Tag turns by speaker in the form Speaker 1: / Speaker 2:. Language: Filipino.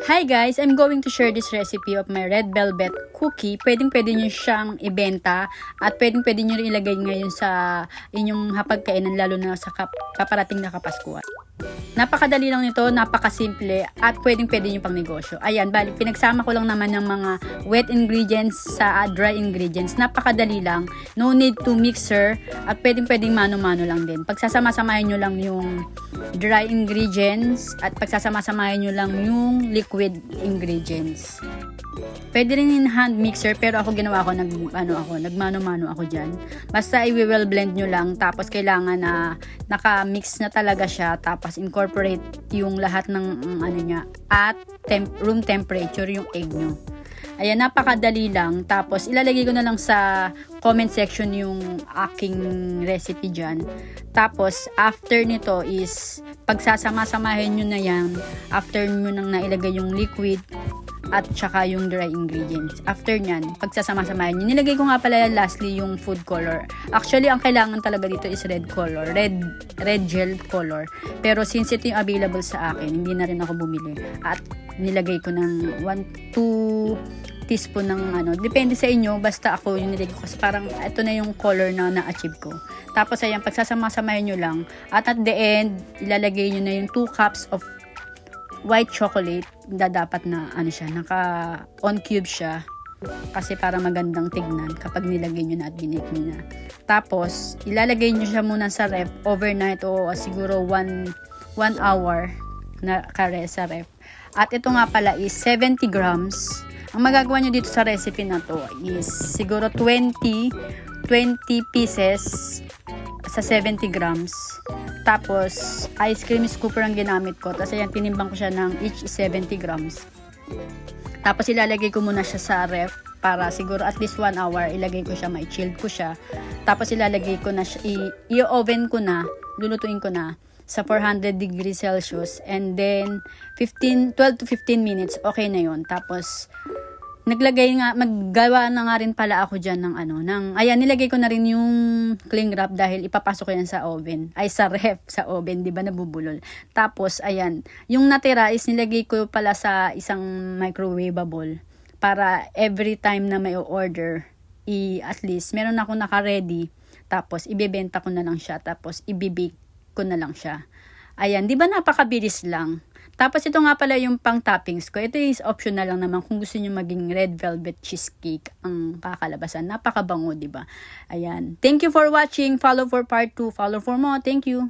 Speaker 1: Hi guys! I'm going to share this recipe of my red velvet cookie. Pwede nyo siyang ibenta at pwede nyo rin ilagay ngayon sa inyong hapagkainan, lalo na sa paparating na Kapaskuhan. Napakadali lang nito, napakasimple at pwede nyo pang negosyo. Ayan, bali, pinagsama ko lang naman ng mga wet ingredients sa dry ingredients. Napakadali lang, no need to mixer at pwedeng mano-mano lang din. Pagsasama-samahin nyo lang yung dry ingredients at pagsasama-samahin nyo lang yung liquid ingredients. Pwede rin in hand mixer, pero ako ginawa ko nagmano-mano ako diyan. Basta i-well blend nyo lang, tapos kailangan na naka-mix na talaga siya, tapos incorporate yung lahat ng niya at room temperature yung egg nyo. Ayan, napakadali lang. Tapos ilalagay ko na lang sa comment section yung aking recipe dyan. Tapos after nito is pagsasama-samahin nyo na yan, after nyo nang nailagay yung liquid at saka yung dry ingredients. After nyan, pagsasama-samahin nyo. Nilagay ko nga pala lastly yung food color. Actually, ang kailangan talaga dito is red color. Red gel color. Pero since ito yung available sa akin, hindi na rin ako bumili. At nilagay ko ng 1-2 teaspoon ng depende sa inyo, basta ako yung nilagay ko kasi parang ito na yung color na na-achieve ko. Tapos ayan, pagsasama-samahin nyo lang. At the end, ilalagay nyo na yung 2 cups of white chocolate. Dapat na siya, naka on cube siya kasi para magandang tignan kapag nilagay nyo na at binake nyo na. Tapos ilalagay nyo siya muna sa ref overnight o siguro 1 hour na kare sa ref. At ito nga pala is 70 grams. Ang magagawa nyo dito sa recipe na to is siguro 20 pieces sa 70 grams. Tapos, ice cream scooper ang ginamit ko. Tapos, ayan, tinimbang ko siya ng each 70 grams. Tapos, ilalagay ko muna siya sa ref para siguro at least 1 hour. Ilagay ko siya, ma-chilled ko siya. Tapos, ilalagay ko na siya, i-oven ko na, lulutuin ko na sa 400 degrees Celsius. And then, 12 to 15 minutes, okay na yon. Tapos, maggawa na nga rin pala ako dyan ayan, nilagay ko na rin yung cling wrap dahil ipapasok ko yan sa oven, sa ref, sa oven, di ba nabubulol. Tapos, ayan, yung natira is nilagay ko pala sa isang microwavable para every time na may order, at least, meron ako naka-ready, tapos ibebenta ko na lang siya, tapos ibibake ko na lang siya. Ayan, di ba napakabilis lang? Tapos ito nga pala yung pang toppings ko. Ito is optional lang naman kung gusto niyo maging red velvet cheesecake ang kakalabasan. Napakabango, 'di ba? Ayan. Thank you for watching. Follow for part 2. Follow for more. Thank you.